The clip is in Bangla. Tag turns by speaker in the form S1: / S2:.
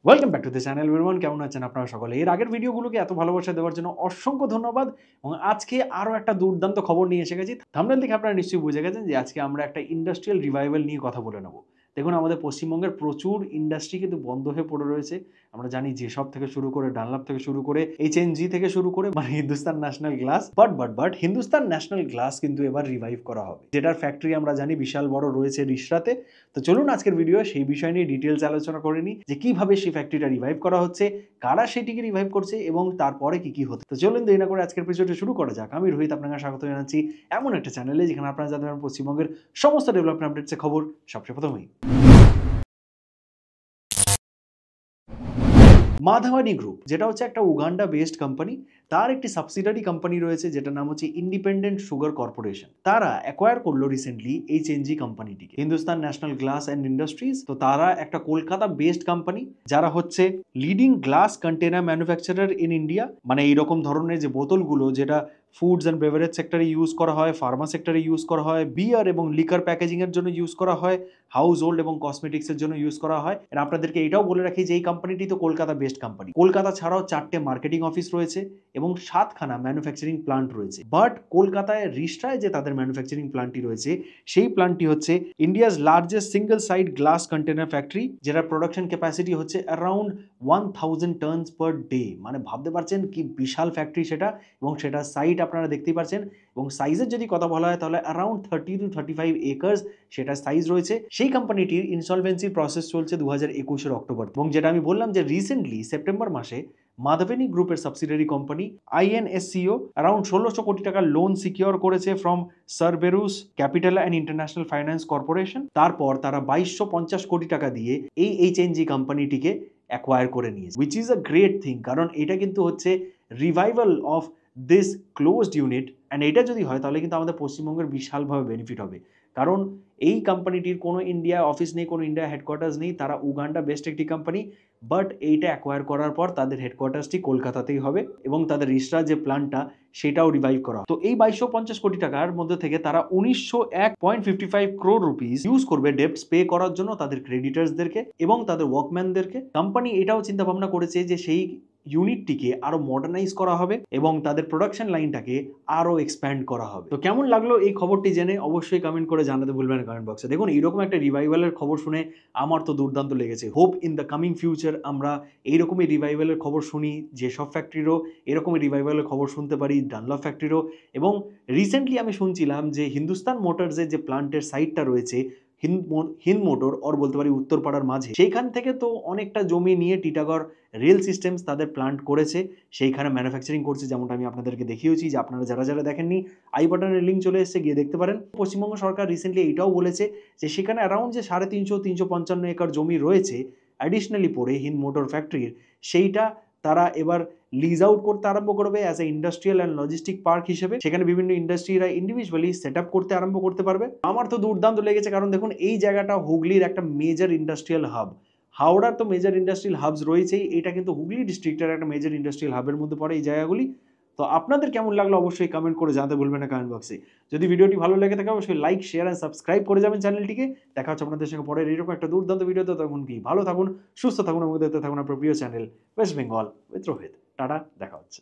S1: Welcome back to the channel everyone. কেমন আছেন আপনারা সকলে? এর আগের ভিডিওগুলোকে এত ভালোবাসা দেওয়ার জন্য অসংখ্য ধন্যবাদ। এবং আজকে আরও একটা দুর্দান্ত খবর নিয়ে এসে গেছি। থাম্বনেল দেখে আপনারা নিশ্চয়ই বুঝে গেছেন যে আজকে আমরা একটা ইন্ডাস্ট্রিয়াল রিভাইভাল নিয়ে কথা বলে নেব। দেখুন, আমাদের পশ্চিমবঙ্গের প্রচুর ইন্ডাস্ট্রি কিন্তু বন্ধ হয়ে পড়ে রয়েছে। আমরা জানি যেসব থেকে শুরু করে, ডানলাপ থেকে শুরু করে, এইচএনজি থেকে শুরু করে, মানে Hindustan National glass. But Hindustan National glass কিন্তু এবার রিভাইভ করা হবে, যেটার ফ্যাক্টরি আমরা জানি বিশাল বড় রয়েছে রিষড়াতে। তো চলুন আজকের ভিডিও সেই বিষয় নিয়ে ডিটেলস আলোচনা করে নিই যে কিভাবে সেই ফ্যাক্টরিটা রিভাইভ করা হচ্ছে, কারা সেটিকে রিভাইভ করছে এবং তারপরে কি কি হচ্ছে। তো চলুন দেরি না করে আজকের এপিসোডটা শুরু করা যাক। আমি রোহিত আপনাকে স্বাগত জানাচ্ছি এমন একটা চ্যানেলে যেখানে আপনারা জানতে পশ্চিমবঙ্গের সমস্ত ডেভেলপমেন্ট আপডেটসের খবর সবচেয়ে প্রথমেই। মাধাবানি গ্রুপ, যেটা হচ্ছে একটা উগান্ডা বেসড কোম্পানি, তার একটি সাবসিডারি কোম্পানি রয়েছে যেটার নাম হচ্ছে ইন্ডিপেন্ডেন্ট সুগার কর্পোরেশন। তারা অ্যাকোয়ার করলো রিসেন্টলি এইচএনজি কোম্পানিটিকে, Hindustan National Glass and Industries. তো তারা একটা কলকাতা বেসড কোম্পানি, যারা হচ্ছে leading glass container manufacturer in India. মানে এইরকম ধরনের যে বোতলগুলো যেটা ফুডস অ্যান্ড বেভারেজ সেক্টরে ইউজ করা হয়, ফার্মা সেক্টরে ইউজ করা হয়, বিয়ার এবং লিকার প্যাকেজিংয়ের জন্য ইউজ করা হয়, হাউস হোল্ড এবং কসমেটিক্সের জন্য ইউজ করা হয়। আর আপনাদেরকে এটাও বলে রাখি যে এই কোম্পানিটি তো কলকাতা বেসড কোম্পানি। কলকাতা ছাড়াও 4টে মার্কেটিং অফিস রয়েছে এবং 7খানা ম্যানুফ্যাকচারিং প্লান্ট রয়েছে। বাট কলকাতায় রিষড়ায় যে তাদের ম্যানুফ্যাকচারিং প্লান্টটি রয়েছে, সেই প্লান্টটি হচ্ছে India's largest single side glass container factory, যেটার প্রোডাকশন ক্যাপাসিটি হচ্ছে অ্যারাউন্ড 1000 টনস পার ডে। মানে ভাবতে পারছেন কি বিশাল ফ্যাক্টরি সেটা, এবং সেটা সাইট আপনারা দেখতেই পাচ্ছেন। এবং সাইজের যদি কথা বলা হয় তাহলে অ্যারাউন্ড 30 to 35 একর্স সেটা সাইজ রয়েছে। সেই কোম্পানিটির ইনসলভেন্সির প্রসেস চলছে 2021 অক্টোবর। এবং যেটা আমি বললাম যে রিসেন্টলি সেপ্টেম্বর মাসে মাধবেনী গ্রুপের সাবসিডারি কোম্পানি আইএনএসসিও অ্যারাউন্ড 1600 কোটি টাকার লোন সিকিউর করেছে from Cerberus Capital and International Finance Corporation. তারপর তারা 2250 কোটি টাকা দিয়ে এই এইচএনজি কোম্পানিটিকে অ্যাকোয়ার করে নিয়েছে, which is a great thing. কারণ এটা কিন্তু হচ্ছে revival of this closed unit. And এটা যদি হয় তাহলে কিন্তু আমাদের পশ্চিমবঙ্গের বিশালভাবে বেনিফিট হবে। কারণ এই কোম্পানিটির কোনো ইন্ডিয়া অফিস নেই, কোনো ইন্ডিয়া হেডকোয়ার্টার্স নেই, তারা উগান্ডা বেস্ট একটি কোম্পানি। বাট এইটা অ্যাকোয়ার করার পর তাদের হেডকোয়ার্টার্সটি কলকাতাতেই হবে এবং তাদের রিষড়া যে প্ল্যানটা সেটাও রিভাইভ করা। তো এই 2250 কোটি টাকার মধ্যে থেকে তারা 1901.55 crore রুপিস ইউজ করবে ডেপ্টস পে করার জন্য তাদের ক্রেডিটার্সদেরকে এবং তাদের ওয়ার্কম্যানদেরকে। কোম্পানি এটাও চিন্তা ভাবনা করেছে যে সেই ইউনিটটিকে আরো মডার্নাইজ করা হবে এবং তাদের প্রোডাকশন লাইনটাকে আরো এক্সপ্যান্ড করা হবে। তো কেমন লাগলো এই খবরটি জেনে অবশ্যই কমেন্ট করে জানাতে ভুলবেন না কমেন্ট বক্সে। দেখুন, এইরকম একটা রিভাইভালের খবর শুনে আমার তো দুর্দান্ত লেগেছে। Hope in the coming future আমরা এইরকমই রিভাইভালের খবর শুনি, যেসব ফ্যাক্টরিরও এরকমই রিভাইভালের খবর শুনতে পারি, ডানলপ ফ্যাক্টরিরও। এবং রিসেন্টলি আমি শুনছিলাম যে হিন্দুস্তান মোটরসের যে প্লান্টের সাইটটা রয়েছে হিন্দ মোটর অর বলতে পারি উত্তরপাড়ার মাঝে, সেইখান থেকে তো অনেকটা জমি নিয়ে টিটাগড় রেল সিস্টেমস তাদের প্লান্ট করেছে, সেইখানে ম্যানুফ্যাকচারিং করছে। যেমনটা আমি আপনাদেরকে দেখিয়েছি, যে আপনারা যারা যারা দেখেননি আই বাটনের লিঙ্ক চলে এসেছে, গিয়ে দেখতে পারেন। পশ্চিমবঙ্গ সরকার রিসেন্টলি এটাও বলেছে যে সেখানে অ্যারাউন্ড যে 350-355 একর জমি রয়েছে অ্যাডিশনালি পড়ে হিন্দ মোটর ফ্যাক্টরির, সেইটা তারা এবার লিজ আউট করতে আরম্ভ করবে as a industrial and logistic park হিসেবে। সেখানে বিভিন্ন ইন্ডাস্ট্রিরা ইন্ডিভিজুয়ালি সেট আপ করতে আরম্ভ করতে পারবে। আমার তো দুর্দান্ত লেগেছে, কারণ দেখুন এই জায়গাটা হুগলির একটা মেজর ইন্ডাস্ট্রিয়াল হাব। হাওড়ার তো মেজর ইন্ডাস্ট্রিয়াল হাবস রয়েছেই, এটা কিন্তু হুগলি ডিস্ট্রিক্টের একটা মেজর ইন্ডাস্ট্রিয়াল হাবের মধ্যে পড়ে এই জায়গাগুলি। তো আপনাদের কেমন লাগলো অবশ্যই কমেন্ট করে জানাতে ভুলবেন না কমেন্ট বক্সে। যদি ভিডিওটি ভালো লেগে থাকে অবশ্যই লাইক, শেয়ার অ্যান্ড সাবস্ক্রাইব করে যাবেন চ্যানেলটিকে। দেখা হচ্ছে আপনাদের সঙ্গে পরের এরকম একটা দুর্দান্ত ভিডিওতে। তখন কি ভালো থাকুন, সুস্থ থাকুন এবং দেখতে থাকুন আপনার প্রিয় channel West Bengal with Rohit. Tata, দেখা হচ্ছে।